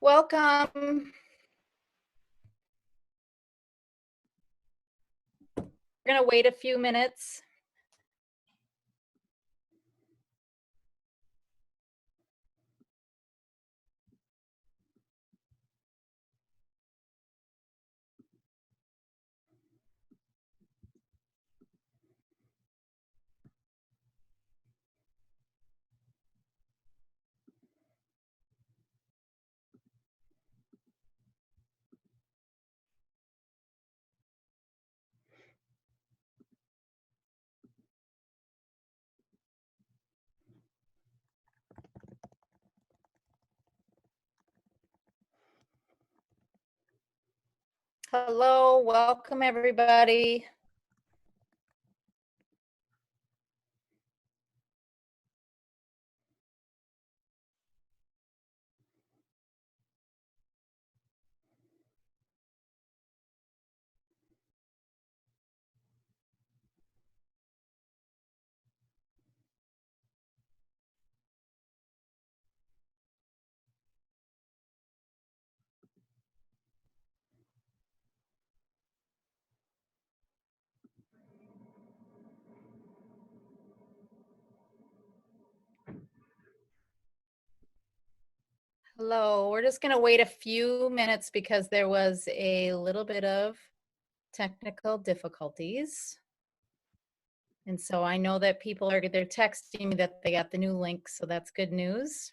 Welcome. We're going to wait a few minutes. Hello, welcome everybody. Hello, we're just going to wait a few minutes because there was a little bit of technical difficulties. And so I know that people they're texting me that they got the new link, so that's good news.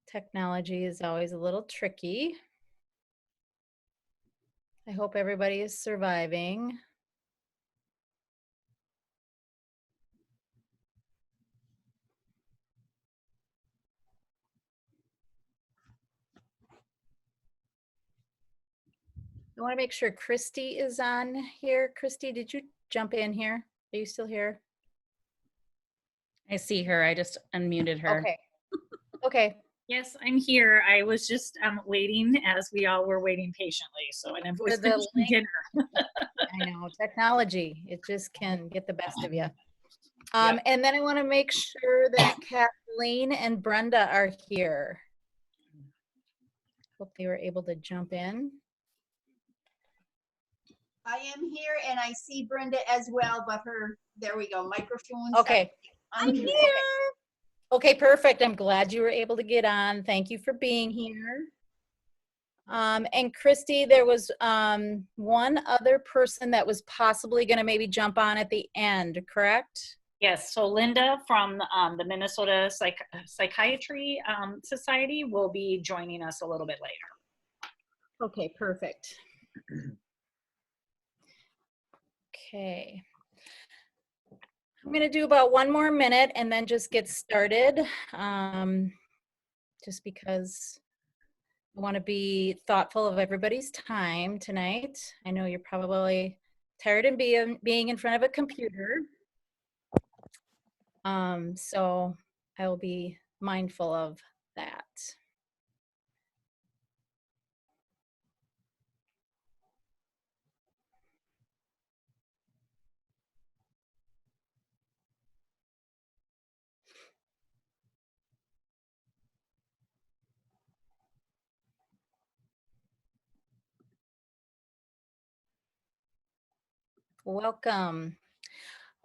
Technology is always a little tricky. I hope everybody is surviving. I want to make sure Christy is on here. Christy, did you jump in here? Are you still here? I see her. I just unmuted her. Okay. Okay. Yes, I'm here. I was just waiting as we all were waiting patiently. So, and I was finishing dinner. I know, technology, it just can get the best of you. And then I want to make sure that Kathleen and Brenda are here. Hope they were able to jump in. I am here and I see Brenda as well, but there we go, microphone. Okay. I'm here. Okay, perfect. I'm glad you were able to get on. Thank you for being here. And Christy, there was one other person that was possibly going to maybe jump on at the end, correct? Yes, so Linda from the Minnesota Psychiatry Society will be joining us a little bit later. Okay, perfect. Okay. I'm going to do about one more minute and then just get started, just because I want to be thoughtful of everybody's time tonight. I know you're probably tired of being in front of a computer. So I will be mindful of that. Welcome.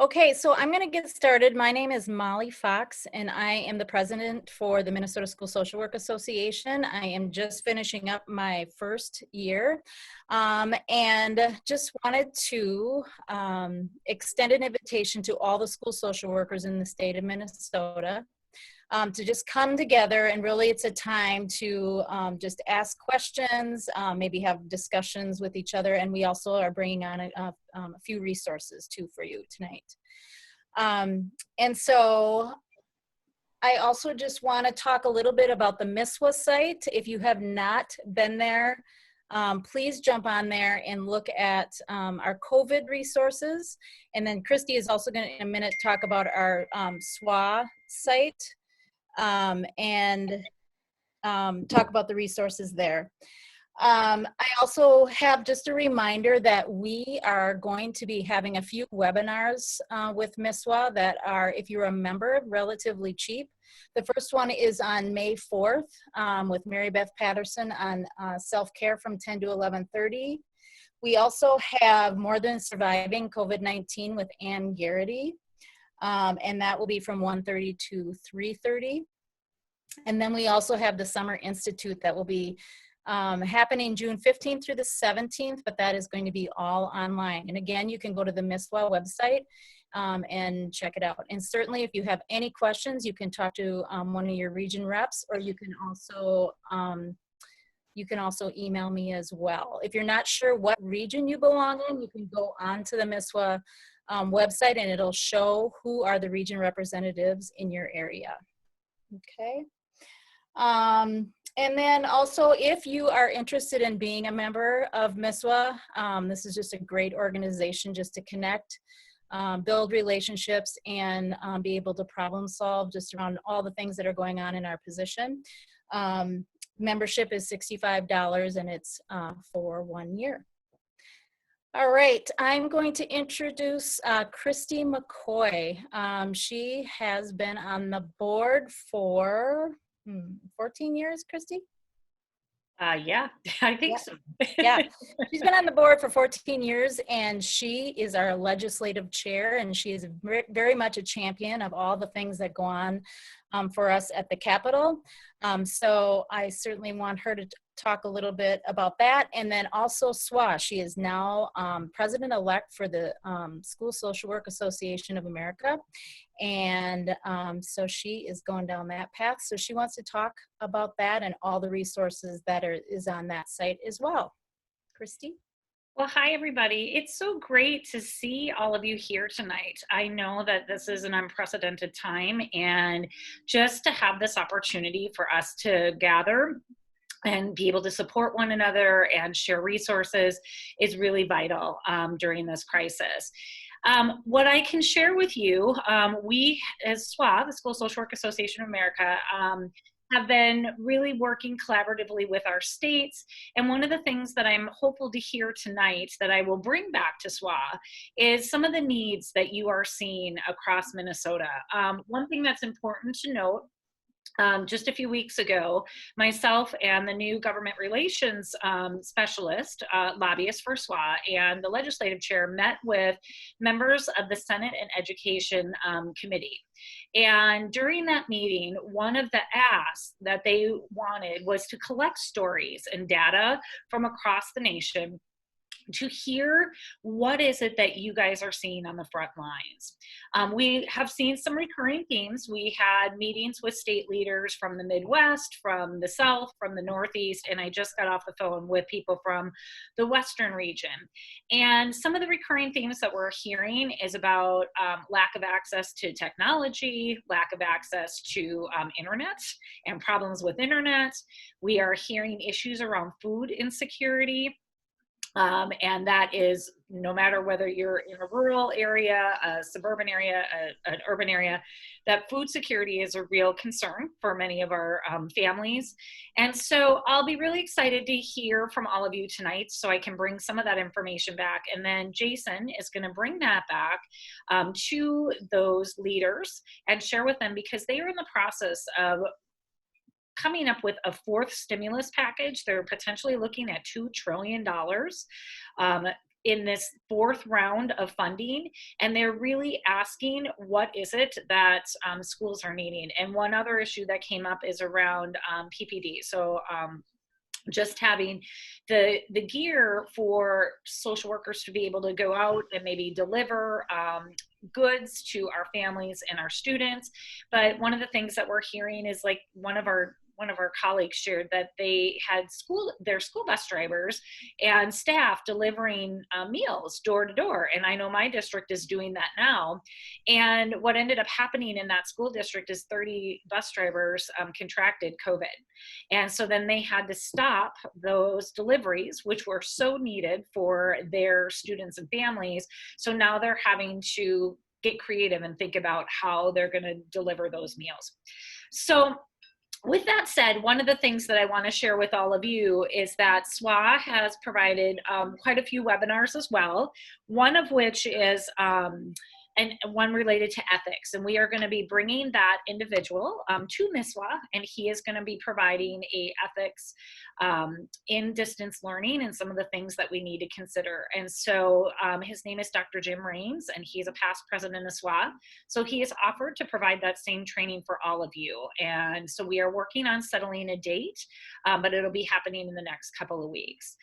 Okay, so I'm going to get started. My name is Molly Fox, and I am the president for the Minnesota School Social Work Association. I am just finishing up my first year, and just wanted to extend an invitation to all the school social workers in the state of Minnesota to just come together, and really it's a time to just ask questions, maybe have discussions with each other, and we also are bringing on a few resources too for you tonight. And so I also just want to talk a little bit about the MSSWA site. If you have not been there, please jump on there and look at our COVID resources. And then Christy is also going to in a minute talk about our SWA site. And talk about the resources there. I also have just a reminder that we are going to be having a few webinars with MSSWA that are, if you're a member, relatively cheap. The first one is on May 4th with Mary Beth Patterson on self-care from 10 to 11:30. We also have More Than Surviving COVID-19 with Ann Garrity, and that will be from 1:30 to 3:30. And then we also have the Summer Institute that will be happening June 15th through the 17th, but that is going to be all online. And again, you can go to the MSSWA website and check it out. And certainly if you have any questions, you can talk to one of your region reps, or you can also email me as well. If you're not sure what region you belong in, you can go on to the MSSWA website and it'll show who are the region representatives in your area. Okay. And then also, if you are interested in being a member of MSSWA, this is just a great organization just to connect, build relationships, and be able to problem solve just around all the things that are going on in our position. Membership is $65 and it's for 1 year. All right, I'm going to introduce Christy McCoy. She has been on the board for 14 years, Christy? Yeah, I think so. Yeah, she's been on the board for 14 years and she is our legislative chair, and she is very much a champion of all the things that go on for us at the Capitol. So I certainly want her to talk a little bit about that. And then also SWA, she is now president-elect for the School Social Work Association of America. And so she is going down that path. So she wants to talk about that and all the resources that is on that site as well. Christy? Well, hi, everybody. It's so great to see all of you here tonight. I know that this is an unprecedented time, and just to have this opportunity for us to gather and be able to support one another and share resources is really vital during this crisis. What I can share with you, we as SWA, the School Social Work Association of America, have been really working collaboratively with our states. And one of the things that I'm hopeful to hear tonight that I will bring back to SWA is some of the needs that you are seeing across Minnesota. One thing that's important to note, just a few weeks ago, myself and the new government relations specialist, lobbyist for SWA, and the legislative chair met with members of the Senate and Education Committee. And during that meeting, one of the asks that they wanted was to collect stories and data from across the nation to hear what is it that you guys are seeing on the front lines. We have seen some recurring themes. We had meetings with state leaders from the Midwest, from the South, from the Northeast, and I just got off the phone with people from the Western region. And some of the recurring themes that we're hearing is about lack of access to technology, lack of access to internet and problems with internet. We are hearing issues around food insecurity. And that is no matter whether you're in a rural area, a suburban area, an urban area, that food security is a real concern for many of our families. And so I'll be really excited to hear from all of you tonight so I can bring some of that information back. And then Jason is going to bring that back to those leaders and share with them, because they are in the process of coming up with a fourth stimulus package. They're potentially looking at $2 trillion in this fourth round of funding. And they're really asking, what is it that schools are needing? And one other issue that came up is around PPD. So just having the gear for social workers to be able to go out and maybe deliver goods to our families and our students. But one of the things that we're hearing is, like, one of our colleagues shared that they had their school bus drivers and staff delivering meals door to door. And I know my district is doing that now. And what ended up happening in that school district is 30 bus drivers contracted COVID. And so then they had to stop those deliveries, which were so needed for their students and families. So now they're having to get creative and think about how they're going to deliver those meals. So with that said, one of the things that I want to share with all of you is that SWA has provided quite a few webinars as well, one of which is and one related to ethics. And we are going to be bringing that individual to MSSWA, and he is going to be providing a ethics in distance learning and some of the things that we need to consider. And so his name is Dr. Jim Raines, and he's a past president of SWA. So he has offered to provide that same training for all of you. And so we are working on settling a date, but it'll be happening in the next couple of weeks.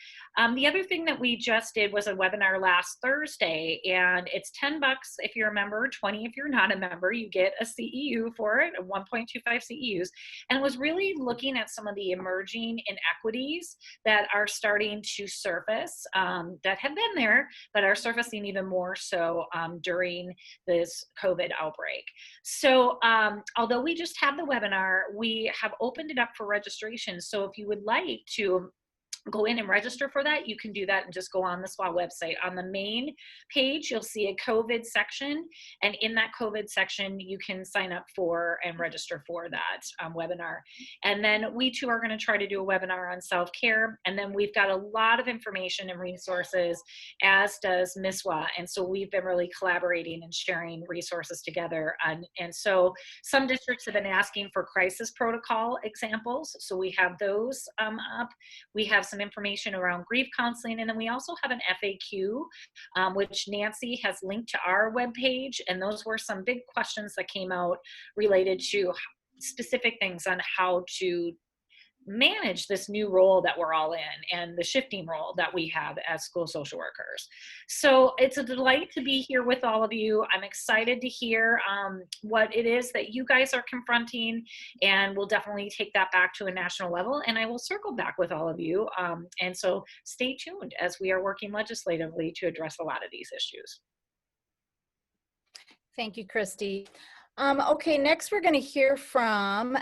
The other thing that we just did was a webinar last Thursday, and it's $10 if you're a member, 20 if you're not a member. You get a CEU for it, 1.25 CEUs. And it was really looking at some of the emerging inequities that are starting to surface, that have been there, but are surfacing even more so during this COVID outbreak. So although we just had the webinar, we have opened it up for registration. So if you would like to go in and register for that, you can do that and just go on the SWA website. On the main page, you'll see a COVID section, and in that COVID section, you can sign up for and register for that webinar. And then we too are going to try to do a webinar on self-care, and then we've got a lot of information and resources, as does MSSWA, and so we've been really collaborating and sharing resources together. And so some districts have been asking for crisis protocol examples, so we have those up. We have some information around grief counseling, and then we also have an FAQ, which Nancy has linked to our webpage, and those were some big questions that came out related to specific things on how to manage this new role that we're all in and the shifting role that we have as school social workers. So it's a delight to be here with all of you. I'm excited to hear what it is that you guys are confronting, and we'll definitely take that back to a national level, and I will circle back with all of you. And so stay tuned as we are working legislatively to address a lot of these issues. Thank you, Christy. Okay, next we're going to hear from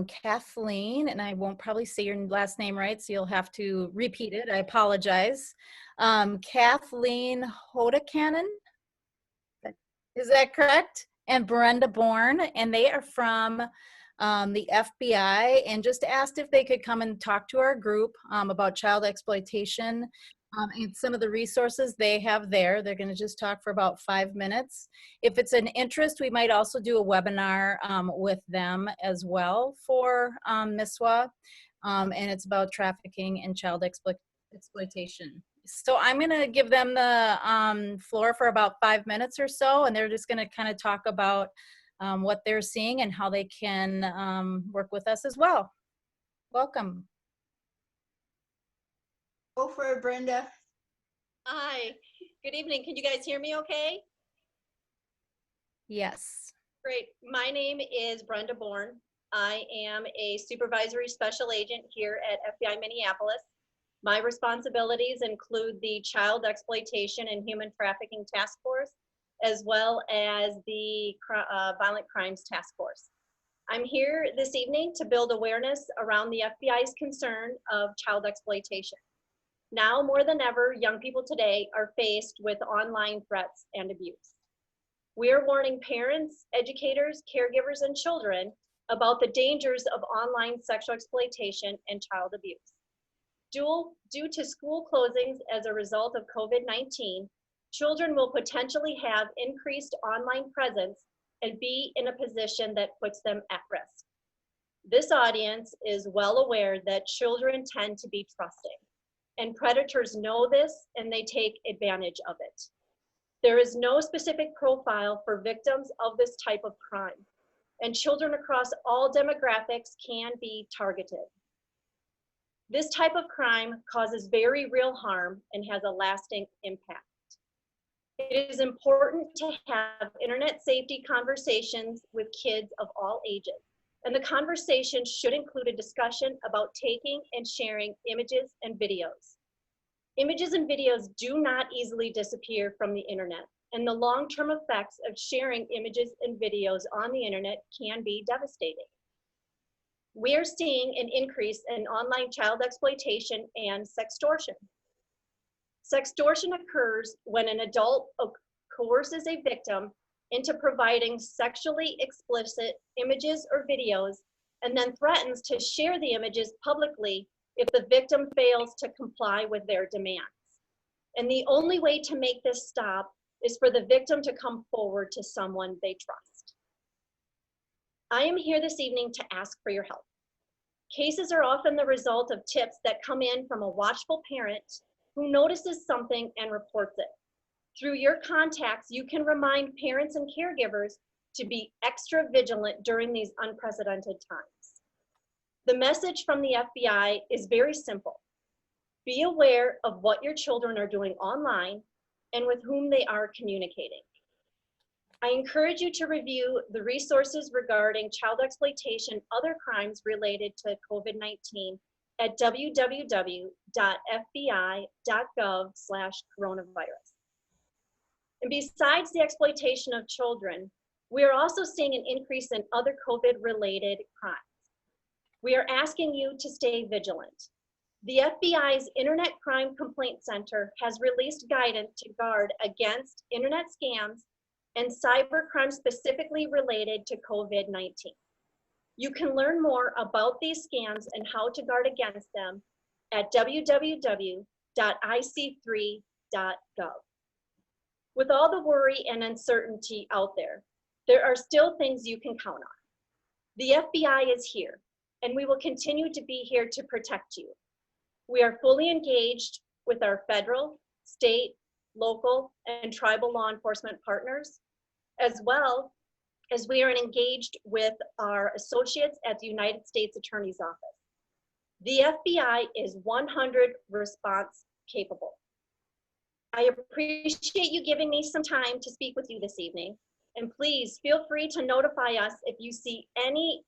Kathleen, and I won't probably say your last name right, so you'll have to repeat it. I apologize. Kathleen Hodakanen, is that correct? And Brenda Bourne, and they are from the FBI, and just asked if they could come and talk to our group about child exploitation and some of the resources they have there. They're going to just talk for about 5 minutes. If it's an interest, we might also do a webinar with them as well for MSSWA, and it's about trafficking and child exploitation. So I'm going to give them the floor for about 5 minutes or so, and they're just going to kind of talk about what they're seeing and how they can work with us as well. Welcome. Go for it, Brenda. Hi, good evening. Can you guys hear me okay? Yes. Great. My name is Brenda Bourne. I am a supervisory special agent here at FBI Minneapolis. My responsibilities include the Child Exploitation and Human Trafficking Task Force, as well as the Violent Crimes Task Force. I'm here this evening to build awareness around the FBI's concern of child exploitation. Now more than ever, young people today are faced with online threats and abuse. We are warning parents, educators, caregivers, and children about the dangers of online sexual exploitation and child abuse. Due to school closings as a result of COVID-19, children will potentially have increased online presence and be in a position that puts them at risk. This audience is well aware that children tend to be trusting, and predators know this and they take advantage of it. There is no specific profile for victims of this type of crime, and children across all demographics can be targeted. This type of crime causes very real harm and has a lasting impact. It is important to have internet safety conversations with kids of all ages, and the conversation should include a discussion about taking and sharing images and videos. Images and videos do not easily disappear from the internet, and the long-term effects of sharing images and videos on the internet can be devastating. We are seeing an increase in online child exploitation and sextortion. Sextortion occurs when an adult coerces a victim into providing sexually explicit images or videos and then threatens to share the images publicly if the victim fails to comply with their demands. And the only way to make this stop is for the victim to come forward to someone they trust. I am here this evening to ask for your help. Cases are often the result of tips that come in from a watchful parent who notices something and reports it. Through your contacts, you can remind parents and caregivers to be extra vigilant during these unprecedented times. The message from the FBI is very simple. Be aware of what your children are doing online and with whom they are communicating. I encourage you to review the resources regarding child exploitation, other crimes related to COVID-19 at www.fbi.gov/coronavirus. And besides the exploitation of children, we are also seeing an increase in other COVID-related crimes. We are asking you to stay vigilant. The FBI's Internet Crime Complaint Center has released guidance to guard against internet scams and cyber crime specifically related to COVID-19. You can learn more about these scams and how to guard against them at www.ic3.gov. With all the worry and uncertainty out there are still things you can count on. The FBI is here, and we will continue to be here to protect you. We are fully engaged with our federal, state, local, and tribal law enforcement partners, as well as we are engaged with our associates at the United States Attorney's Office. The FBI is 100% response capable. I appreciate you giving me some time to speak with you this evening, and please feel free to notify us if you see any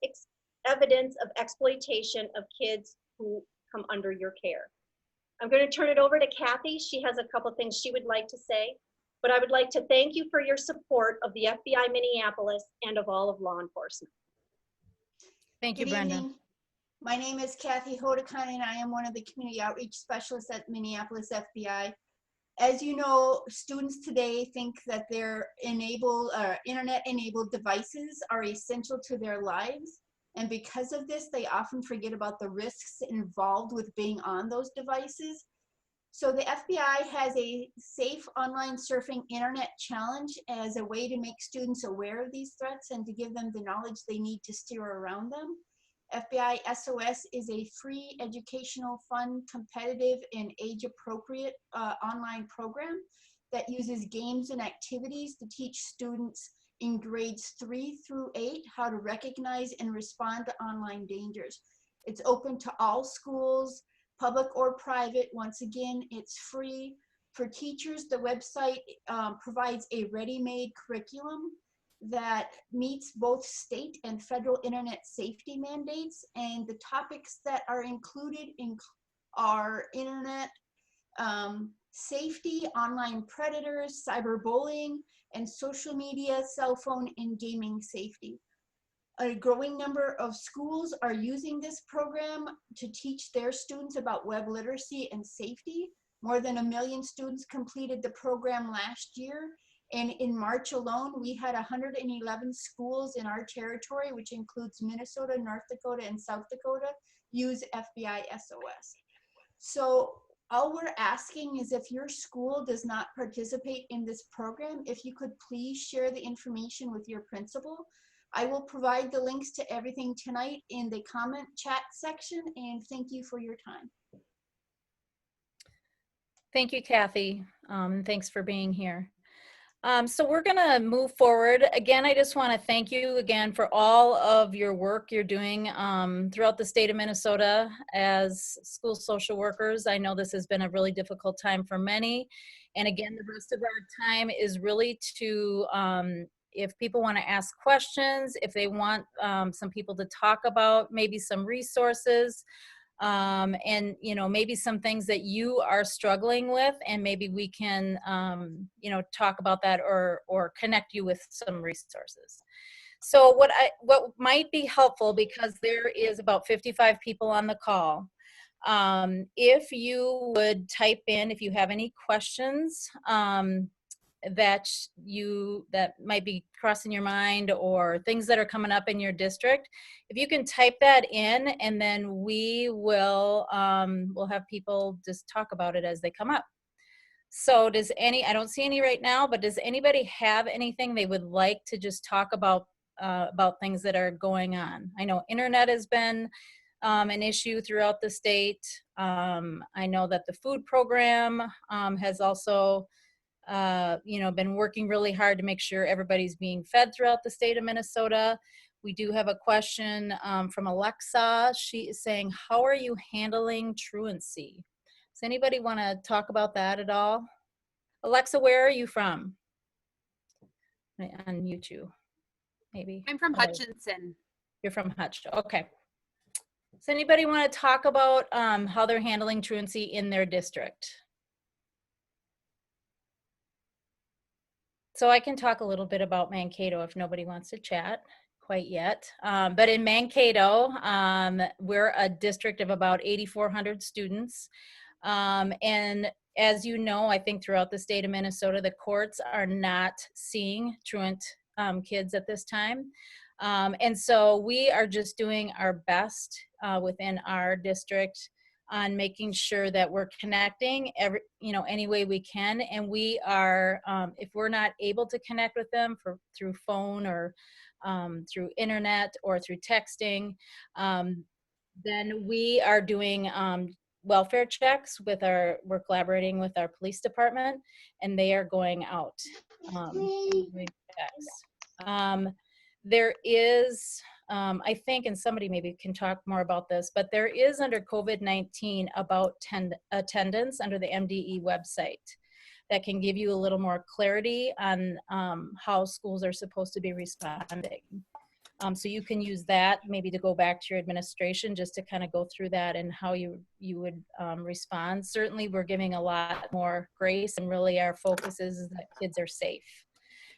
evidence of exploitation of kids who come under your care. I'm going to turn it over to Kathy. She has a couple things she would like to say, but I would like to thank you for your support of the FBI Minneapolis and of all of law enforcement. Thank you, Good Brenda. evening. My name is Kathy Hodekine, and I am one of the community outreach specialists at Minneapolis FBI. As you know, students today think that their internet-enabled devices are essential to their lives. And because of this, they often forget about the risks involved with being on those devices. So the FBI has a safe online surfing internet challenge as a way to make students aware of these threats and to give them the knowledge they need to steer around them. FBI SOS is a free, educational, fun, competitive, and age-appropriate online program that uses games and activities to teach students in grades 3 through 8 how to recognize and respond to online dangers. It's open to all schools, public or private. Once again, it's free. For teachers, the website provides a ready-made curriculum that meets both state and federal internet safety mandates, and the topics that are included are internet safety, online predators, cyberbullying, and social media, cell phone, and gaming safety. A growing number of schools are using this program to teach their students about web literacy and safety. More than 1 million students completed the program last year. And in March alone, we had 111 schools in our territory, which includes Minnesota, North Dakota, and South Dakota, use FBI SOS. So all we're asking is if your school does not participate in this program, if you could please share the information with your principal. I will provide the links to everything tonight in the comment chat section, and thank you for your time. Thank you, Kathy. Thanks for being here. So we're going to move forward. Again, I just want to thank you again for all of your work you're doing throughout the state of Minnesota as school social workers. I know this has been a really difficult time for many. And again, the rest of our time is really to, if people want to ask questions, if they want some people to talk about maybe some resources, and maybe some things that you are struggling with, and maybe we can talk about that or connect you with some resources. So what might be helpful, because there is about 55 people on the call, if you would type in if you have any questions that that might be crossing your mind, or things that are coming up in your district, if you can type that in, and then we'll have people just talk about it as they come up. So I don't see any right now, but does anybody have anything they would like to just talk about things that are going on? I know internet has been an issue throughout the state. I know that the food program has also been working really hard to make sure everybody's being fed throughout the state of Minnesota. We do have a question from Alexa. She is saying, how are you handling truancy? Does anybody want to talk about that at all? Alexa, where are you from? I unmute you, maybe. I'm from Hutchinson. You're from Hutch, okay. Does anybody want to talk about how they're handling truancy in their district? So I can talk a little bit about Mankato if nobody wants to chat quite yet. But in Mankato, we're a district of about 8,400 students. And as you know, I think throughout the state of Minnesota, the courts are not seeing truant kids at this time. And so we are just doing our best within our district on making sure that we're connecting any way we can. And we are, if we're not able to connect with them through phone or through internet or through texting, then we are doing welfare checks we're collaborating with our police department, and they are going out doing checks. There is, I think, and somebody maybe can talk more about this, but there is under COVID-19 about attendance under the MDE website that can give you a little more clarity on how schools are supposed to be responding. So you can use that maybe to go back to your administration just to kind of go through that and how you would respond. Certainly we're giving a lot more grace, and really our focus is that kids are safe.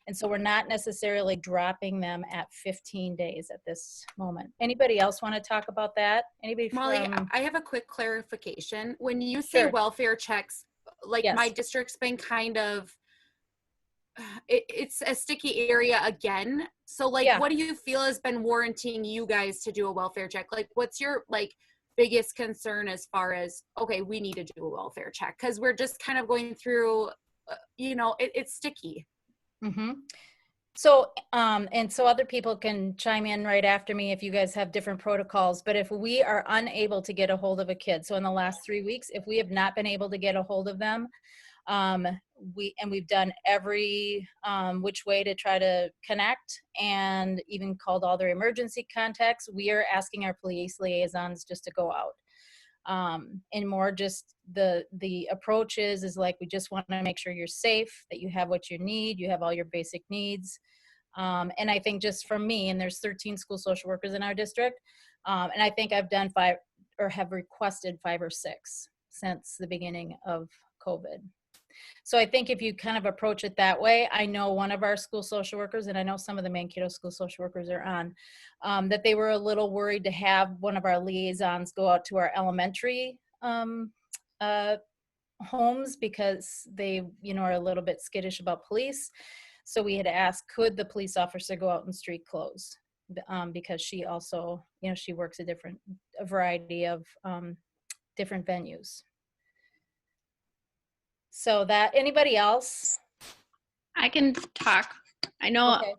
And so we're not necessarily dropping them at 15 days at this moment. Anybody else want to talk about that? Anybody? Molly, I have a quick clarification. When you say Sure. welfare checks, like Yes. my district's been kind of, it's a sticky area again. So like, Yeah. What do you feel has been warranting you guys to do a welfare check? Like, what's your biggest concern as far as, okay, we need to do a welfare check? Because we're just kind of going through, it's sticky. Mm-hmm. So, and so other people can chime in right after me if you guys have different protocols, but if we are unable to get a hold of a kid, so in the last 3 weeks, if we have not been able to get a hold of them, we've done every which way to try to connect, and even called all their emergency contacts, we are asking our police liaisons just to go out. And more just the approach is like, we just want to make sure you're safe, that you have what you need, you have all your basic needs. And I think just for me, and there's 13 school social workers in our district, and I think I've done 5 or have requested 5 or 6 since the beginning of COVID. So I think if you kind of approach it that way, I know one of our school social workers, and I know some of the Mankato school social workers are on, that they were a little worried to have one of our liaisons go out to our elementary homes, because they, are a little bit skittish about police. So we had asked, could the police officer go out in street clothes? Because she also, she works a variety of different venues. So that, anybody else? I can talk. I know. Okay.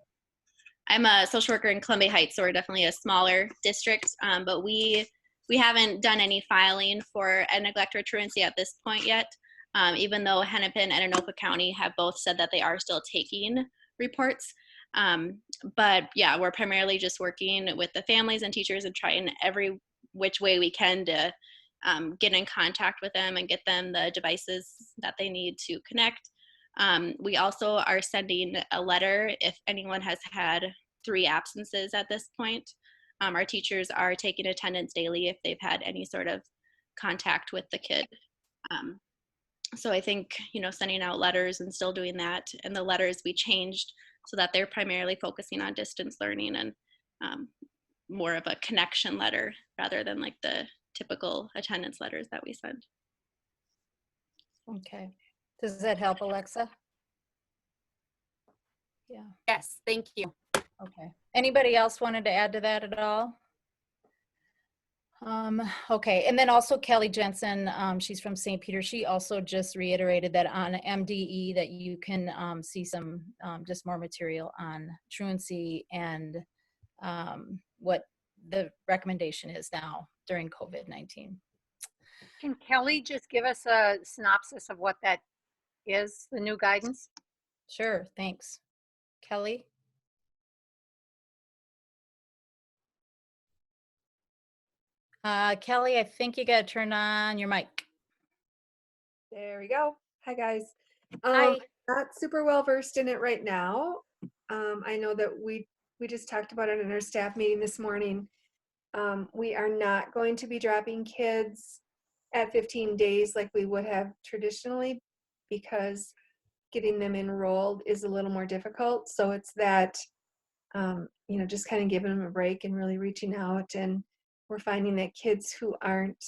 I'm a social worker in Columbia Heights, so we're definitely a smaller district, but we haven't done any filing for a neglect or truancy at this point yet, even though Hennepin and Anoka County have both said that they are still taking reports. But yeah, we're primarily just working with the families and teachers and trying every which way we can to get in contact with them and get them the devices that they need to connect. We also are sending a letter if anyone has had 3 absences at this point. Our teachers are taking attendance daily if they've had any sort of contact with the kid. So I think, sending out letters and still doing that. And the letters we changed so that they're primarily focusing on distance learning and more of a connection letter rather than like the typical attendance letters that we send. Okay. Does that help, Alexa? Yeah. Yes, thank you. Okay. Anybody else wanted to add to that at all? Okay, and then also Kelly Jensen, she's from St. Peter. She also just reiterated that on MDE that you can see some just more material on truancy and what the recommendation is now during COVID-19. Can Kelly just give us a synopsis of what that is, the new guidance? Sure, thanks. Kelly? Kelly, I think you got to turn on your mic. There we go. Hi, guys. Hi. I'm not super well versed in it right now. I know that we just talked about it in our staff meeting this morning. We are not going to be dropping kids at 15 days like we would have traditionally, because getting them enrolled is a little more difficult. So it's that, just kind of giving them a break and really reaching out. And we're finding that kids who aren't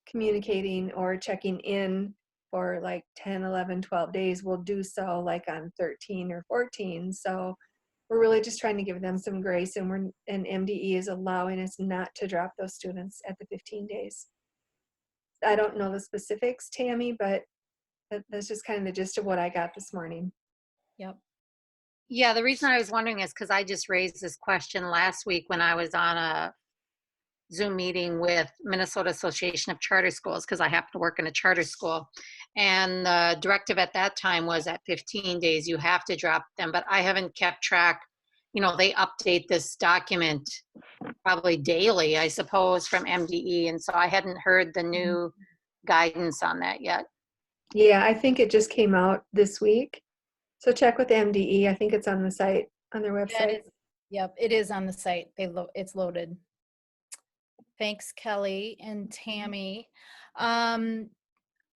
communicating or checking in for like 10, 11, 12 days will do so like on 13 or 14. So we're really just trying to give them some grace, and MDE is allowing us not to drop those students at the 15 days. I don't know the specifics, Tammy, but that's just kind of the gist of what I got this morning. Yep. Yeah, the reason I was wondering is because I just raised this question last week when I was on a Zoom meeting with Minnesota Association of Charter Schools, because I happen to work in a charter school. And the directive at that time was at 15 days, you have to drop them. But I haven't kept track. They update this document probably daily, I suppose, from MDE. And so I hadn't heard the new guidance on that yet. Yeah, I think it just came out this week. So check with MDE. I think it's on the site, on their website. Yeah, it is. Yep, it is on the site. It's loaded. Thanks, Kelly and Tammy.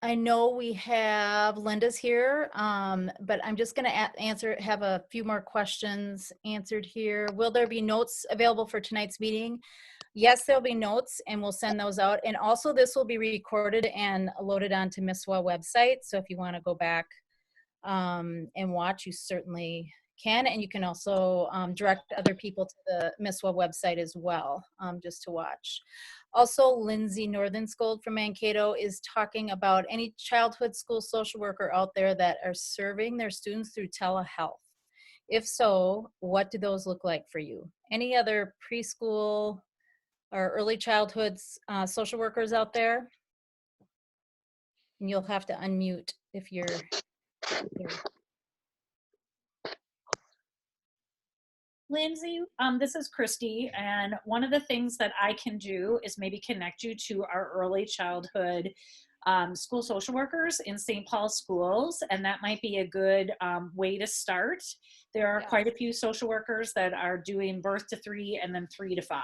I know we have Linda's here, but I'm just going to have a few more questions answered here. Will there be notes available for tonight's meeting? Yes, there'll be notes, and we'll send those out. And also, this will be recorded and loaded onto MSSWA website. So if you want to go back and watch, you certainly can. And you can also direct other people to the MSSWA website as well, just to watch. Also, Lindsay Northenscold from Mankato is talking about any childhood school social worker out there that are serving their students through telehealth. If so, what do those look like for you? Any other preschool or early childhood social workers out there? And you'll have to unmute if you're here. Lindsay, this is Christy, and one of the things that I can do is maybe connect you to our early childhood school social workers in St. Paul schools, and that might be a good way to start. There are quite a few social workers that are doing birth to 3 and then 3 to 5.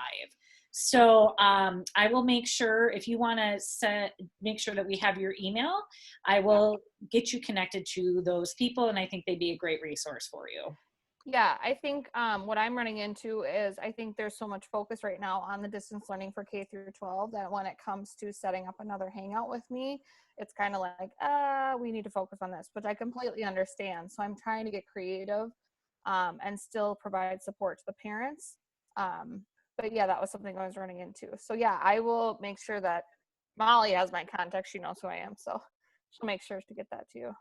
So I will make sure, if you want to make sure that we have your email, I will get you connected to those people, and I think they'd be a great resource for you. Yeah, I think what I'm running into is I think there's so much focus right now on the distance learning for K through 12 that when it comes to setting up another hangout with me, it's kind of like, we need to focus on this, which I completely understand. So I'm trying to get creative and still provide support to the parents. But yeah, that was something I was running into. So yeah, I will make sure that Molly has my contact. She knows who I am. So she'll make sure to get that to you.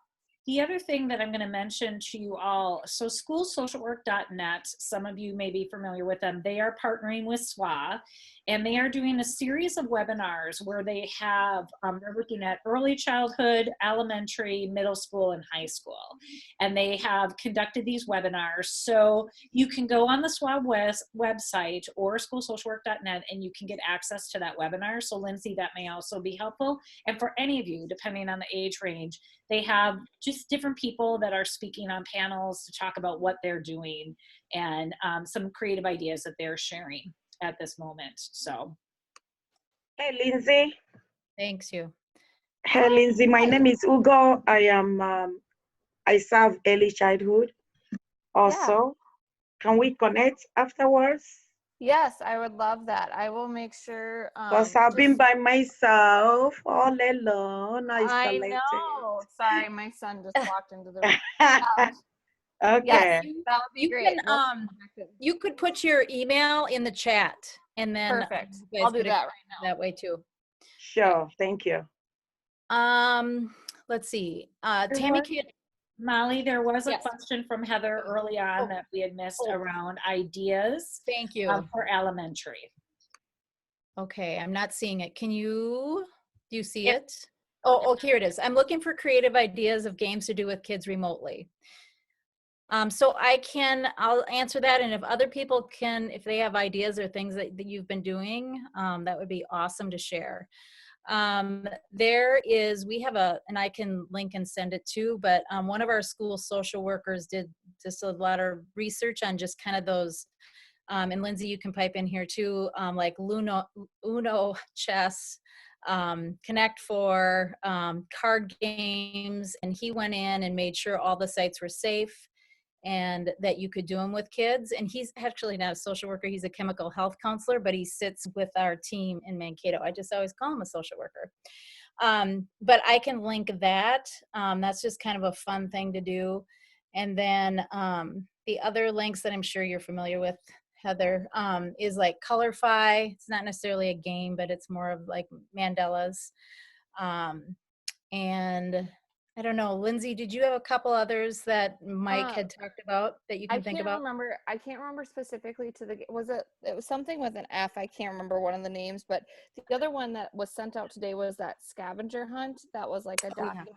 The other thing that I'm going to mention to you all, so schoolsocialwork.net, some of you may be familiar with them. They are partnering with SWA, and they are doing a series of webinars where they have, they're looking at early childhood, elementary, middle school, and high school. And they have conducted these webinars. So you can go on the SWA website or schoolsocialwork.net and you can get access to that webinar. So Lindsay, that may also be helpful. And for any of you, depending on the age range, they have just different people that are speaking on panels to talk about what they're doing and some creative ideas that they're sharing at this moment. So. Hey, Lindsay. Thanks you. Hey, Lindsay. My name is Ugo. I serve early childhood also. Yeah. Can we connect afterwards? Yes, I would love that. I will make sure. Because I've been by myself all alone, isolated. I know. Sorry, my son just walked into the room. Okay. Yes, That would be you great. can, you could put your email in the chat, and then Perfect. you guys I'll do could that right now. that way too. Sure. Thank you. Let's see. There Tammy was- Kid. Molly, there was a Yes. question from Heather early on Oh. that we had missed Oh. around ideas Thank you. for elementary. Okay, I'm not seeing it. Do you see it? Oh, here it is. I'm looking for creative ideas of games to do with kids remotely. So I'll answer that. And if other people can, if they have ideas or things that you've been doing, that would be awesome to share. We have and I can link and send it too, but one of our school social workers did just a lot of research on just kind of those, and Lindsay, you can pipe in here too, like Uno, chess, Connect Four, card games, and he went in and made sure all the sites were safe and that you could do them with kids. And he's actually not a social worker, he's a chemical health counselor, but he sits with our team in Mankato. I just always call him a social worker. But I can link that. That's just kind of a fun thing to do. And then the other links that I'm sure you're familiar with, Heather, is like Colorfy. It's not necessarily a game, but it's more of like mandalas. And I don't know, Lindsay, did you have a couple others that Mike had talked about that you can think about? I can't remember specifically it was something with an F. I can't remember one of the names, but the other one that was sent out today was that scavenger hunt. That was like a document.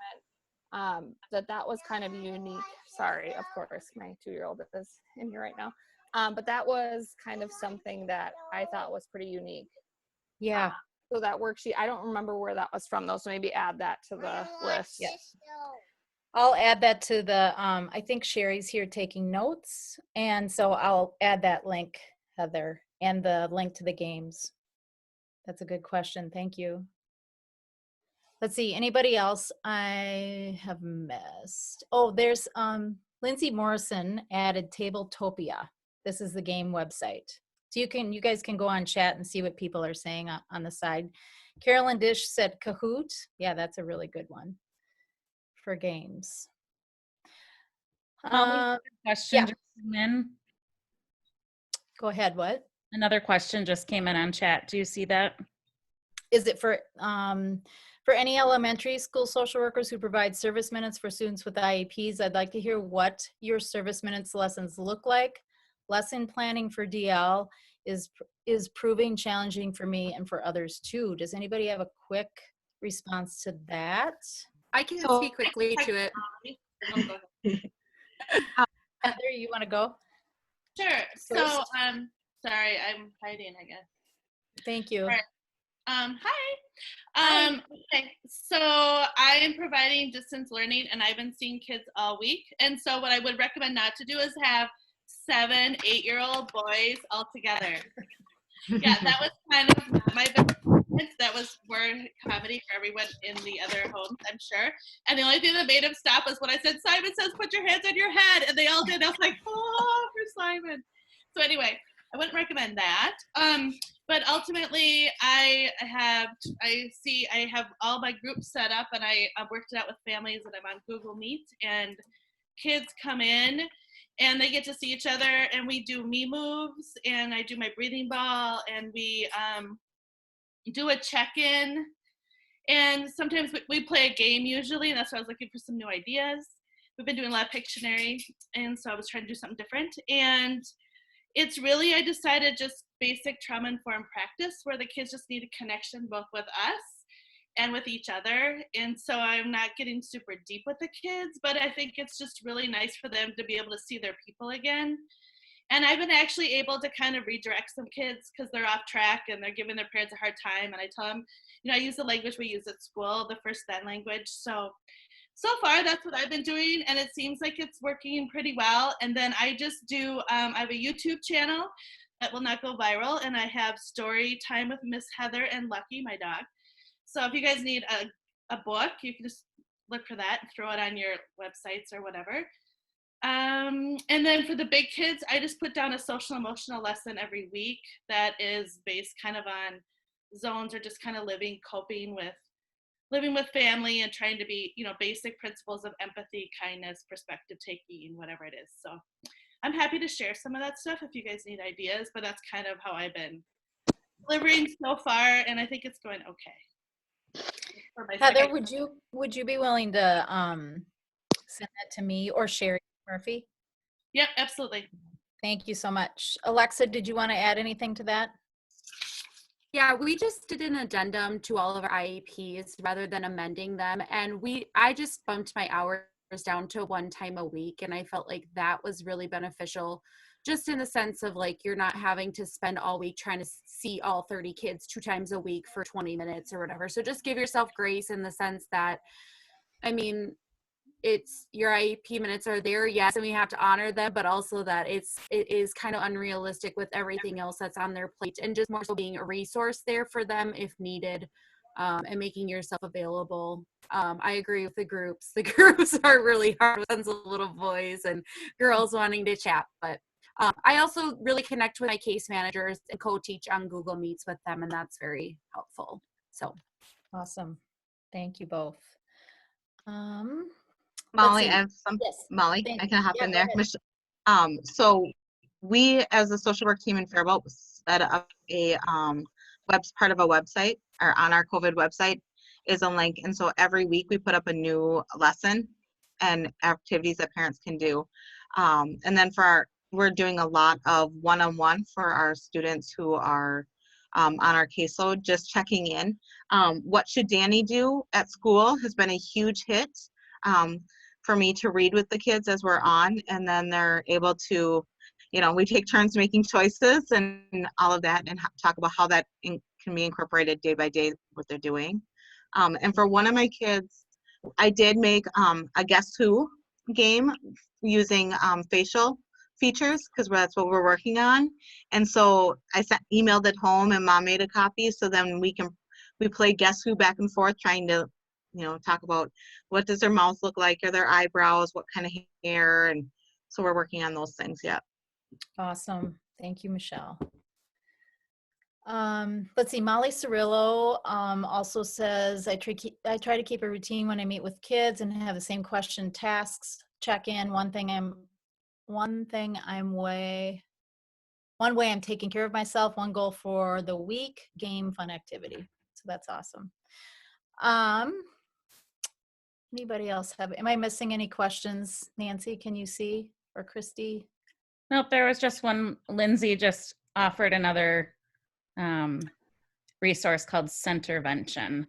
That was kind of unique. Sorry, of course, my 2-year-old is in here right now. But that was kind of something that I thought was pretty unique. Yeah. So that worksheet, I don't remember where that was from though, so maybe add that to the list. Yes. I'll add that to the, I think Sherry's here taking notes. And so I'll add that link, Heather, and the link to the games. That's a good question. Thank you. Let's see, anybody else I have missed? Oh, there's Lindsay Morrison added Tabletopia. This is the game website. So you guys can go on chat and see what people are saying on the side. Carolyn Dish said Kahoot. Yeah, that's a really good one for games. Question just came in. Go ahead, what? Another question just came in on chat. Do you see that? Is it for any elementary school social workers who provide service minutes for students with IEPs? I'd like to hear what your service minutes lessons look like. Lesson planning for DL is proving challenging for me and for others too. Does anybody have a quick response to that? I can speak quickly to it. Heather, you want to go? Sure. So, sorry, I'm hiding, I guess. Thank you. All right. Hi. Okay, so I am providing distance learning and I've been seeing kids all week. And so what I would recommend not to do is have 7 8-year-old boys all together. Yeah, that was kind of not my business. That was more comedy for everyone in the other homes, I'm sure. And the only thing that made him stop was when I said, Simon says, put your hands on your head. And they all did. I was like, oh, for Simon. So anyway, I wouldn't recommend that. But ultimately, I have all my groups set up, and I've worked it out with families, and I'm on Google Meet, and kids come in, and they get to see each other, and we do me moves, and I do my breathing ball, and we do a check-in, and sometimes we play a game usually, and that's why I was looking for some new ideas. We've been doing a lot of Pictionary, and so I was trying to do something different, and it's really, I decided, just basic trauma-informed practice where the kids just need a connection both with us and with each other. And so I'm not getting super deep with the kids, but I think it's just really nice for them to be able to see their people again. And I've been actually able to kind of redirect some kids because they're off track and they're giving their parents a hard time. And I tell them, I use the language we use at school, the first then language. So far, that's what I've been doing, and it seems like it's working pretty well. And then I just do, I have a YouTube channel that will not go viral, and I have story time with Miss Heather and Lucky, my dog. So if you guys need a book, you can just look for that and throw it on your websites or whatever. And then for the big kids, I just put down a social emotional lesson every week that is based kind of on zones or just kind of living, coping with living with family and trying to be, basic principles of empathy, kindness, perspective taking, whatever it is. So I'm happy to share some of that stuff if you guys need ideas, but that's kind of how I've been delivering so far, and I think it's going okay. Heather, would you be willing to send that to me or Sherry Murphy? Yep, absolutely. Thank you so much. Alexa, did you want to add anything to that? Yeah, we just did an addendum to all of our IEPs rather than amending them. And I just bumped my hours down to 1 time a week. And I felt like that was really beneficial, just in the sense of like, you're not having to spend all week trying to see all 30 kids 2 times a week for 20 minutes or whatever. So just give yourself grace in the sense that, I mean, it's your IEP minutes are there, yes, and we have to honor them, but also that it is kind of unrealistic with everything else that's on their plate, and just more so being a resource there for them if needed, and making yourself available. I agree with the groups. The groups are really hard with tons of little boys and girls wanting to chat, but I also really connect with my case managers and co-teach on Google Meets with them, and that's very helpful. So awesome. Thank you both. Molly, I have some. Yes. Molly, Thank I can hop yeah, in there. So we, as a social work team in Faribault, set up a part of a website, or on our COVID website is a link, and so every week we put up a new lesson and activities that parents can do, and then we're doing a lot of one-on-one for our students who are on our caseload, just checking in. What should Danny do at school has been a huge hit. For me to read with the kids as we're on, and then they're able to, we take turns making choices and all of that, and talk about how that can be incorporated day by day, what they're doing. And for one of my kids, I did make a Guess Who game using facial features, because that's what we're working on. And so I emailed it home, and Mom made a copy, so then we play Guess Who back and forth, trying to talk about what does their mouth look like, or their eyebrows, what kind of hair, and so we're working on those things. Yeah. Awesome. Thank you, Michelle. Let's see, Molly Cirillo also says, I try to keep a routine when I meet with kids and have the same question tasks, check in. One way I'm taking care of myself, one goal for the week, game, fun activity. So that's awesome. Anybody else am I missing any questions? Nancy, can you see? Or Christy? Nope, there was just one. Lindsay just offered another resource called Centervention.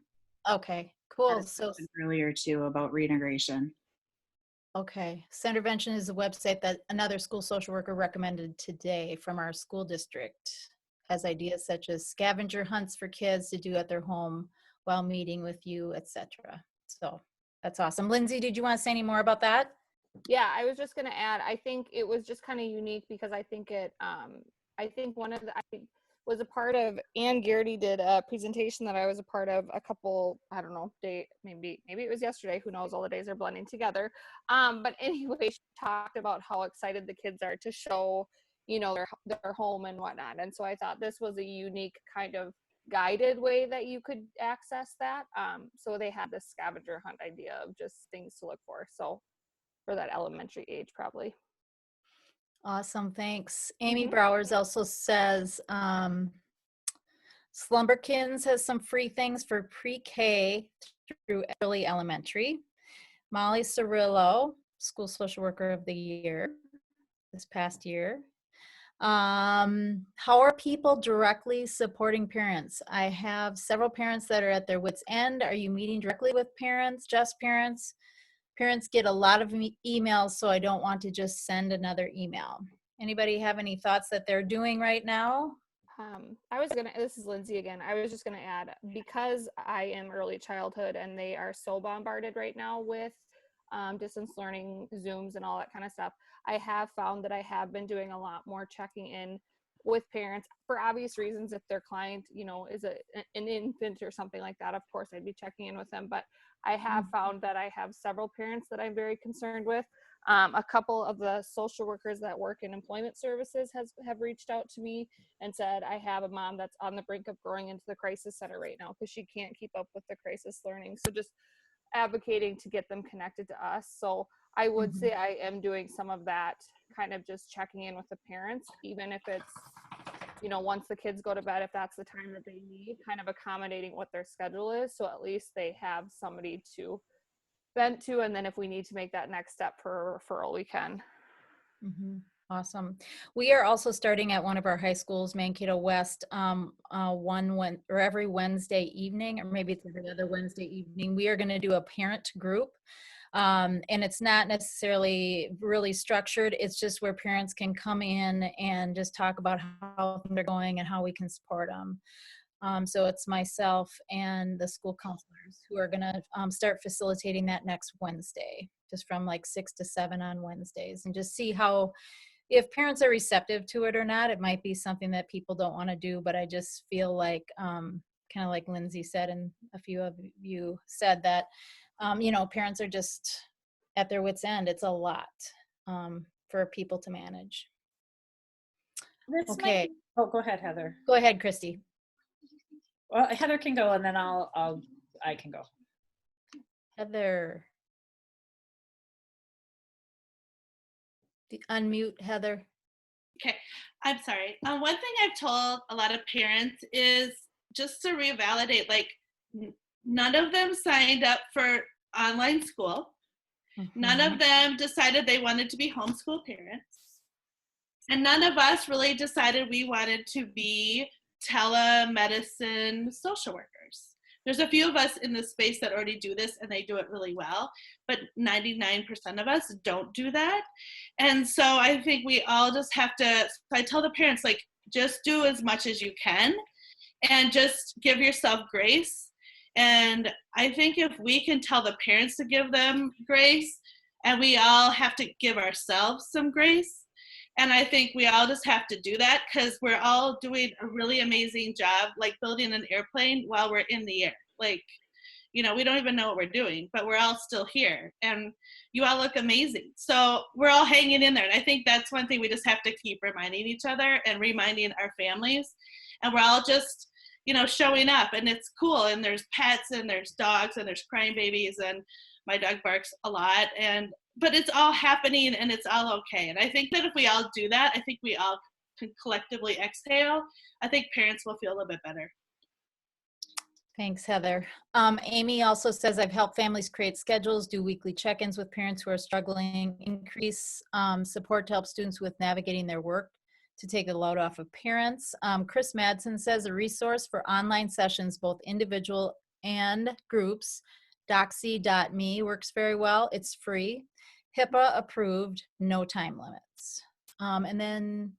Okay, cool. So earlier too about reintegration. Okay, Centervention is a website that another school social worker recommended today from our school district. Has ideas such as scavenger hunts for kids to do at their home while meeting with you, etc. So that's awesome. Lindsay, did you want to say any more about that? Yeah, I was just going to add, I think it was just kind of unique because I think I was a part of, Ann Garrity did a presentation that I was a part of a couple, I don't know, maybe it was yesterday, who knows, all the days are blending together. But anyway, she talked about how excited the kids are to show, their home and whatnot. And so I thought this was a unique kind of guided way that you could access that. So they had this scavenger hunt idea of just things to look for. So for that elementary age, probably. Awesome, thanks. Amy Browers also says, Slumberkins has some free things for pre-K through early elementary. Molly Cirillo, School Social Worker of the Year, this past year. How are people directly supporting parents? I have several parents that are at their wits' end. Are you meeting directly with parents, just parents? Parents get a lot of emails, so I don't want to just send another email. Anybody have any thoughts that they're doing right now? This is Lindsay again. I was just gonna add, because I am early childhood and they are so bombarded right now with distance learning, Zooms and all that kind of stuff, I have found that I have been doing a lot more checking in with parents for obvious reasons. If their client, is an infant or something like that, of course I'd be checking in with them. But I have found that I have several parents that I'm very concerned with. A couple of the social workers that work in employment services have reached out to me and said, I have a mom that's on the brink of going into the crisis center right now because she can't keep up with the crisis learning. So just advocating to get them connected to us. So I would say I am doing some of that, kind of just checking in with the parents, even if it's, you know, once the kids go to bed, if that's the time that they need, kind of accommodating what their schedule is. So at least they have somebody to vent to. And then if we need to make that next step for referral, we can. Awesome. We are also starting at one of our high schools, Mankato West, every Wednesday evening, or maybe it's every other Wednesday evening. We are going to do a parent group. And it's not necessarily really structured. It's just where parents can come in and just talk about how they're going and how we can support them. So it's myself and the school counselors who are going to start facilitating that next Wednesday, just from like 6 to 7 on Wednesdays, and just see how, if parents are receptive to it or not. It might be something that people don't want to do, but I just feel like, kind of like Lindsay said, and a few of you said that, you know, parents are just at their wits' end. It's a lot for people to manage. Okay. Oh, go ahead, Heather. Go ahead, Christy. Well, Heather can go, and then I can go. Heather. Unmute, Heather. Okay, I'm sorry. One thing I've told a lot of parents is just to revalidate, like, none of them signed up for online school. None of them decided they wanted to be homeschool parents. And none of us really decided we wanted to be telemedicine social workers. There's a few of us in the space that already do this, and they do it really well, but 99% of us don't do that. And so I think we all just have to, so I tell the parents, like, just do as much as you can and just give yourself grace. And I think if we can tell the parents to give them grace, and we all have to give ourselves some grace, and I think we all just have to do that, because we're all doing a really amazing job, like building an airplane while we're in the air. Like, you know, we don't even know what we're doing, but we're all still here, and you all look amazing. So we're all hanging in there. And I think that's one thing we just have to keep reminding each other and reminding our families. And we're all just, you know, showing up, and it's cool. And there's pets, and there's dogs, and there's crying babies, and my dog barks a lot. But it's all happening, and it's all okay. And I think that if we all do that, I think we all can collectively exhale. I think parents will feel a little bit better. Thanks, Heather. Amy also says, I've helped families create schedules, do weekly check-ins with parents who are struggling, increase support to help students with navigating their work to take the load off of parents. Chris Madsen says, a resource for online sessions, both individual and groups, doxy.me works very well. It's free, HIPAA approved, no time limits. And then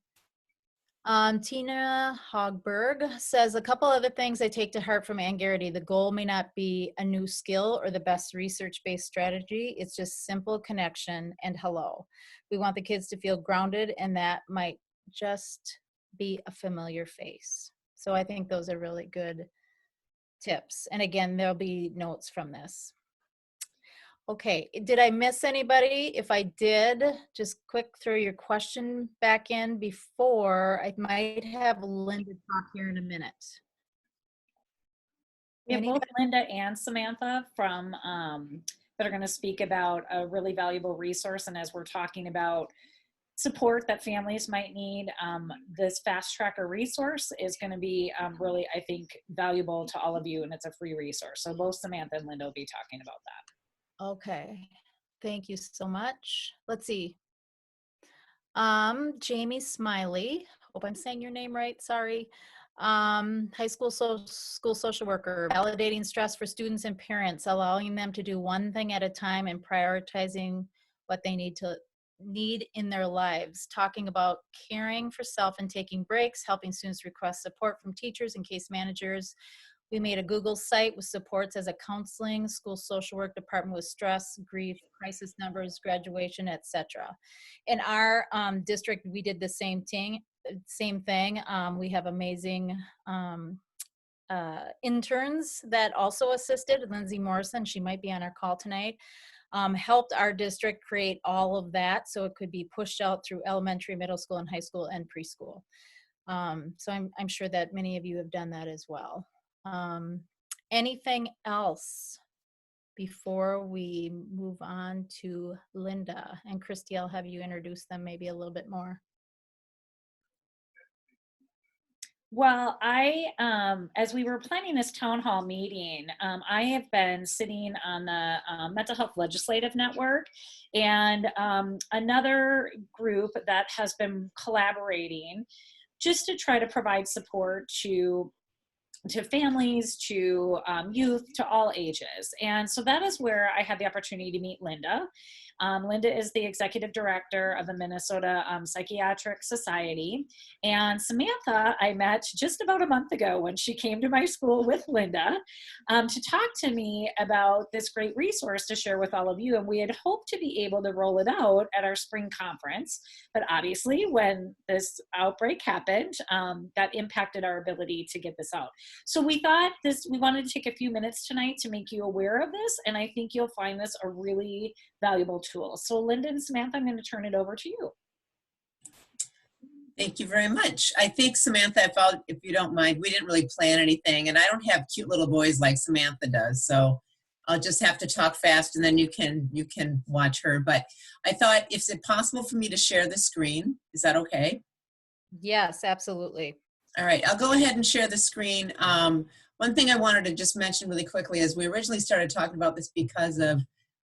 Tina Hogberg says, a couple other things I take to heart from Ann Garrity. The goal may not be a new skill or the best research-based strategy. It's just simple connection and hello. We want the kids to feel grounded, and that might just be a familiar face. So I think those are really good tips. And again, there'll be notes from this. Okay, did I miss anybody? If I did, just quick throw your question back in before. I might have Linda talk here in a minute. We have both Linda and Samantha from that are going to speak about a really valuable resource. And as we're talking about support that families might need, this Fast Tracker resource is going to be really, I think, valuable to all of you, and it's a free resource. So both Samantha and Linda will be talking about that. Okay, thank you so much. Let's see. Jamie Smiley, hope I'm saying your name right, sorry. High school social worker, validating stress for students and parents, allowing them to do one thing at a time and prioritizing what they need in their lives, talking about caring for self and taking breaks, helping students request support from teachers and case managers. We made a Google site with supports as a counseling, school social work department with stress, grief, crisis numbers, graduation, etc. In our district, we did the same thing. We have amazing interns that also assisted. Lindsay Morrison, she might be on our call tonight. helped our district create all of that so it could be pushed out through elementary, middle school, and high school and preschool. So I'm sure that many of you have done that as well. Anything else before we move on to Linda? And Christy, I'll have you introduce them maybe a little bit more. Well, as we were planning this town hall meeting, I have been sitting on the Mental Health Legislative Network, and another group that has been collaborating just to try to provide support to families, to youth, to all ages. And so that is where I had the opportunity to meet Linda. Linda is the executive director of the Minnesota Psychiatric Society. And Samantha, I met just about a month ago when she came to my school with Linda to talk to me about this great resource to share with all of you. And we had hoped to be able to roll it out at our spring conference. But obviously, when this outbreak happened, that impacted our ability to get this out. So we thought we wanted to take a few minutes tonight to make you aware of this. And I think you'll find this a really valuable tool. So Linda and Samantha, I'm going to turn it over to you. Thank you very much. I think, Samantha, if you don't mind, we didn't really plan anything, and I don't have cute little boys like Samantha does, so I'll just have to talk fast, and then you can watch her. But I thought, is it possible for me to share the screen? Is that okay? Yes, absolutely. All right, I'll go ahead and share the screen. One thing I wanted to just mention really quickly is we originally started talking about this because of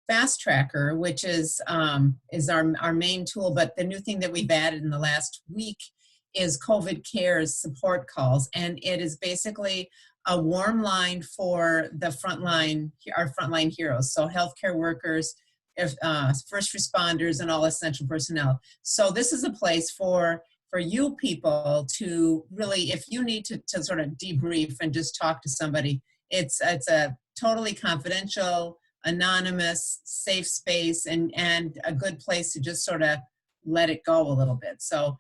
Fast Tracker, which is our main tool, but the new thing that we've added in the last week is COVID Cares support calls, and it is basically a warm line for the our frontline heroes, so healthcare workers, first responders, and all essential personnel. So this is a place for you people to really, if you need to sort of debrief and just talk to somebody, it's a totally confidential, anonymous, safe space, and a good place to just sort of let it go a little bit. So,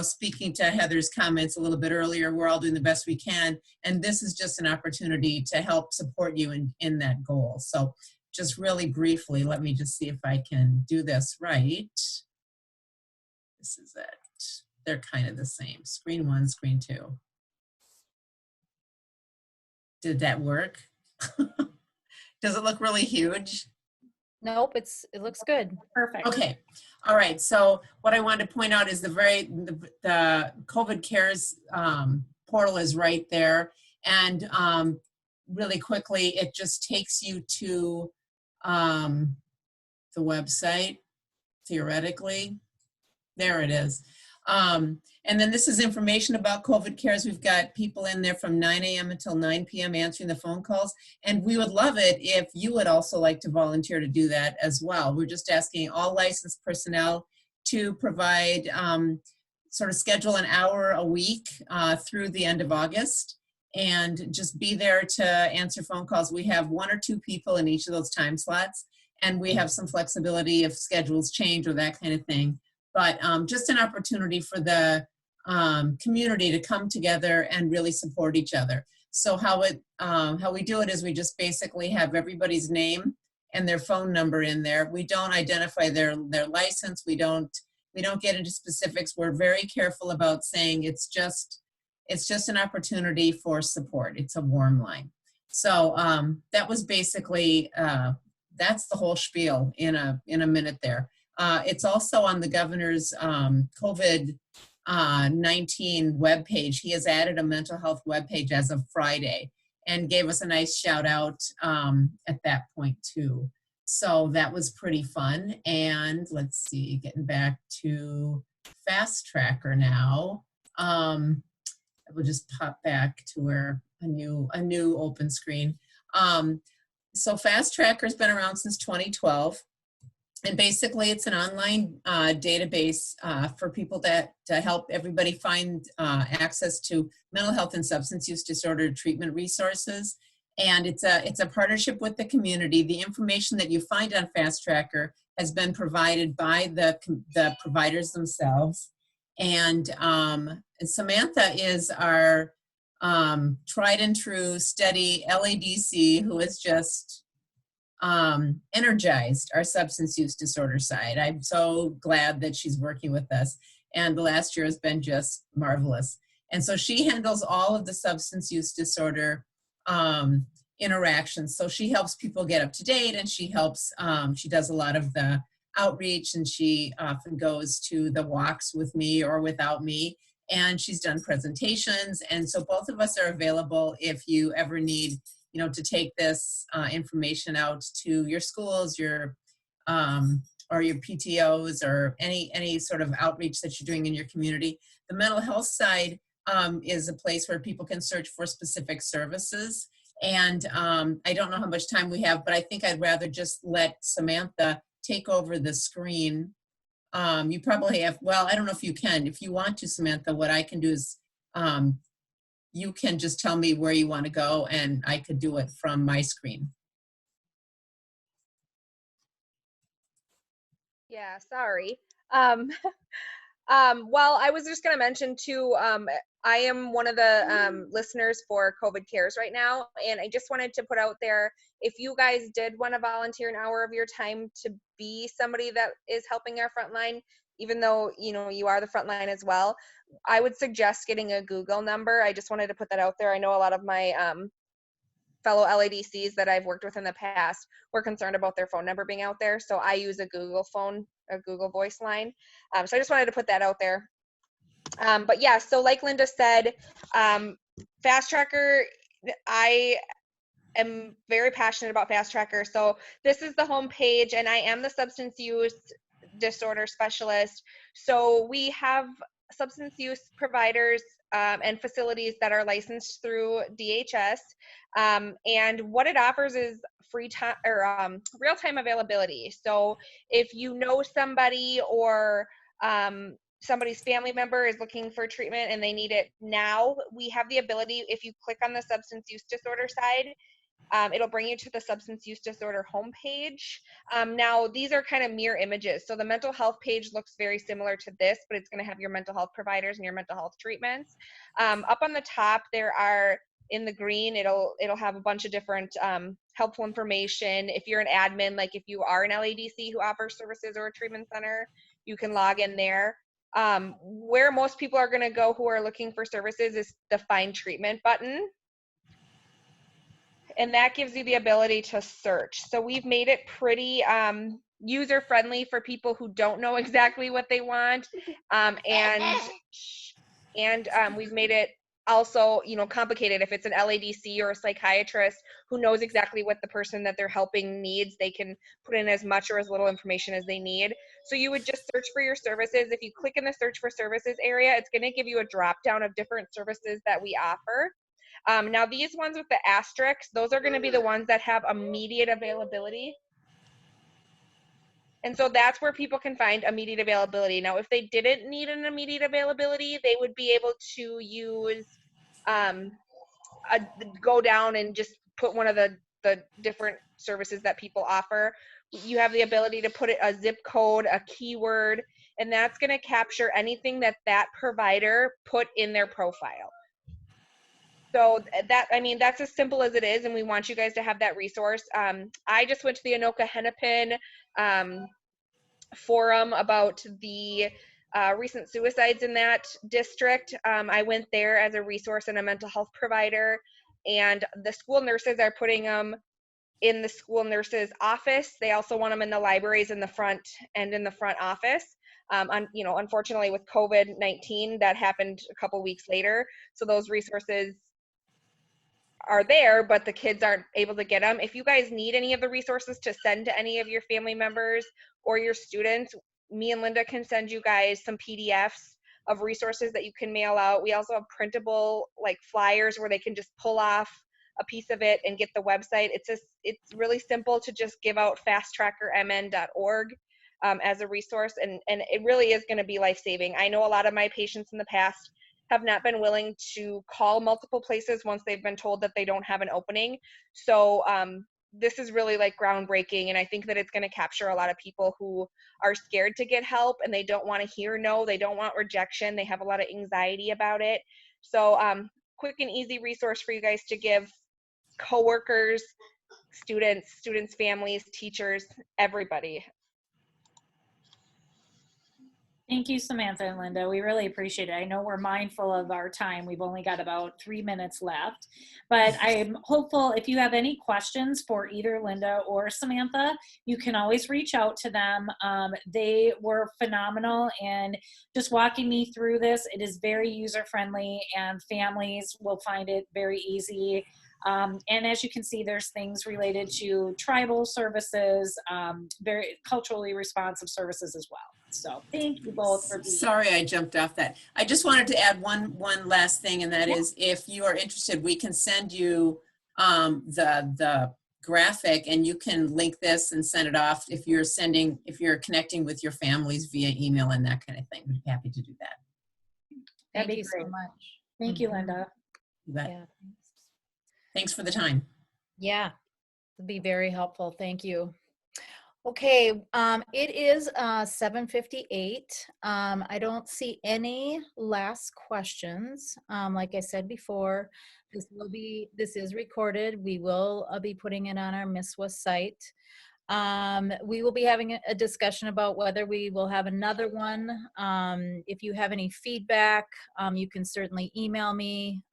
speaking to Heather's comments a little bit earlier, we're all doing the best we can, and this is just an opportunity to help support you in that goal. So just really briefly, let me just see if I can do this right. This is it. They're kind of the same. Screen 1, screen 2. Did that work? Does it look really huge? Nope, it looks good. Perfect. Okay. All right. So what I wanted to point out is the COVID Cares portal is right there. And really quickly, it just takes you to the website, theoretically. There it is. And then this is information about COVID Cares. We've got people in there from 9 a.m. until 9 p.m. answering the phone calls. And we would love it if you would also like to volunteer to do that as well. We're just asking all licensed personnel to provide, sort of schedule an hour a week through the end of August, and just be there to answer phone calls. We have 1 or 2 people in each of those time slots, and we have some flexibility if schedules change or that kind of thing. But just an opportunity for the community to come together and really support each other. So how we do it is we just basically have everybody's name and their phone number in there. We don't identify their license. We don't get into specifics. We're very careful about saying it's just an opportunity for support. It's a warm line. So that was basically that's the whole spiel in a minute there. It's also on the governor's COVID-19 webpage. He has added a mental health webpage as of Friday and gave us a nice shout out at that point too. So that was pretty fun. And let's see, getting back to Fast Tracker now. I will just pop back to where a new open screen. So Fast Tracker has been around since 2012. And basically, it's an online database for people to help everybody find access to mental health and substance use disorder treatment resources. And it's a partnership with the community. The information that you find on Fast Tracker has been provided by the providers themselves. And Samantha is our tried and true, steady LADC who is just energized our substance use disorder side. I'm so glad that she's working with us. And the last year has been just marvelous. And so she handles all of the substance use disorder interactions. So she helps people get up to date, and she helps, she does a lot of the outreach, and she often goes to the walks with me or without me. And she's done presentations. And so both of us are available if you ever need, you know, to take this information out to your schools, your or your PTOs, or any sort of outreach that you're doing in your community. The mental health side is a place where people can search for specific services. And I don't know how much time we have, but I think I'd rather just let Samantha take over the screen. You probably have, well, I don't know if you can. If you want to, Samantha, what I can do is you can just tell me where you want to go, and I could do it from my screen. Yeah, sorry. Well, I was just going to mention too, I am one of the listeners for COVID Cares right now, and I just wanted to put out there, if you guys did want to volunteer an hour of your time to be somebody that is helping our frontline, even though, you know, you are the frontline as well, I would suggest getting a Google number. I just wanted to put that out there. I know a lot of my fellow LADCs that I've worked with in the past were concerned about their phone number being out there. So I use a Google phone, a Google voice line. So I just wanted to put that out there. But yeah, so like Linda said, Fast Tracker, I am very passionate about Fast Tracker. So this is the home page, and I am the substance use disorder specialist. So we have substance use providers and facilities that are licensed through DHS. And what it offers is free time or real-time availability. So if you know somebody, or somebody's family member is looking for treatment and they need it now, we have the ability, if you click on the substance use disorder side, it'll bring you to the substance use disorder homepage. Now, these are kind of mirror images. So the mental health page looks very similar to this, but it's going to have your mental health providers and your mental health treatments. Up on the top, there are, in the green, it'll have a bunch of different helpful information. If you're an admin, like if you are an LADC who offers services or a treatment center, you can log in there. Where most people are going to go who are looking for services is the Find Treatment button. And that gives you the ability to search. So we've made it pretty user friendly for people who don't know exactly what they want. And we've made it also, you know, complicated. If it's an LADC or a psychiatrist who knows exactly what the person that they're helping needs, they can put in as much or as little information as they need. So you would just search for your services. If you click in the search for services area, it's going to give you a drop down of different services that we offer. Now these ones with the asterisks, those are going to be the ones that have immediate availability. And so that's where people can find immediate availability. Now, if they didn't need an immediate availability, they would be able to use, go down and just put one of the different services that people offer. You have the ability to put a zip code, a keyword, and that's going to capture anything that that provider put in their profile. So that, I mean, that's as simple as it is, and we want you guys to have that resource. I just went to the Anoka Hennepin forum about the recent suicides in that district. I went there as a resource and a mental health provider, and the school nurses are putting them in the school nurses office. They also want them in the libraries in the front and in the front office. You know, unfortunately with COVID-19, that happened a couple weeks later. So those resources are there, but the kids aren't able to get them. If you guys need any of the resources to send to any of your family members or your students, me and Linda can send you guys some PDFs of resources that you can mail out. We also have printable like flyers where they can just pull off a piece of it and get the website. It's really simple to just give out fasttrackermn.org as a resource, and it really is going to be life-saving. I know a lot of my patients in the past have not been willing to call multiple places once they've been told that they don't have an opening. So this is really like groundbreaking, and I think that it's going to capture a lot of people who are scared to get help and they don't want to hear no, they don't want rejection, they have a lot of anxiety about it. So quick and easy resource for you guys to give coworkers, students, families, teachers, everybody. Thank you, Samantha and Linda. We really appreciate it. I know we're mindful of our time. We've only got about 3 minutes left, but I'm hopeful if you have any questions for either Linda or Samantha, you can always reach out to them. They were phenomenal and just walking me through this. It is very user-friendly and families will find it very easy. And as you can see, there's things related to tribal services, very culturally responsive services as well. So thank you both for being Sorry, I jumped off that. I just wanted to add one last thing, and that is, if you are interested, we can send you the graphic, and you can link this and send it off if you're connecting with your families via email and that kind of thing. We'd be happy to do that. Thank you so much. Thank you, Linda. You bet. Yeah. Thanks for the time. Yeah, it'd be very helpful. Thank you. Okay, it is 7:58. I don't see any last questions. Like I said before, this is recorded. We will be putting it on our MSSWA site. We will be having a discussion about whether we will have another one. If you have any feedback, you can certainly email me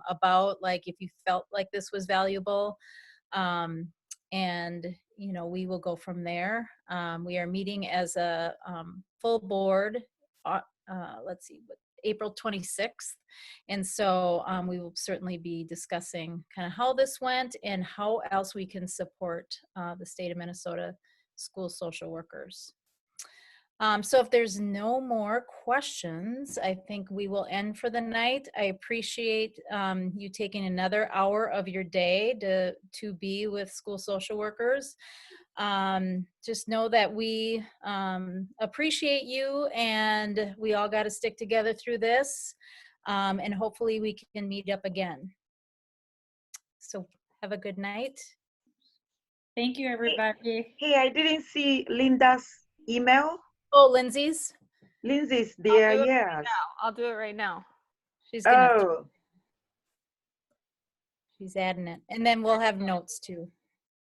about, like, if you felt like this was valuable. And you know, we will go from there. We are meeting as a full board, let's see, April 26th. And so we will certainly be discussing kind of how this went and how else we can support the state of Minnesota school social workers. So if there's no more questions, I think we will end for the night. I appreciate you taking another hour of your day to be with school social workers. Just know that we appreciate you, and we all got to stick together through this, and hopefully we can meet up again. So have a good night. Thank you, everybody. Hey, I didn't see Linda's email. Oh, Lindsay's? Lindsay's there, yes. I'll do it right now. She's gonna. Oh. She's adding it, and then we'll have notes too.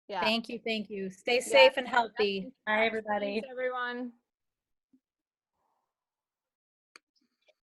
Yeah. Thank you. Thank you. Stay safe and healthy. Bye, everybody. Thanks, everyone.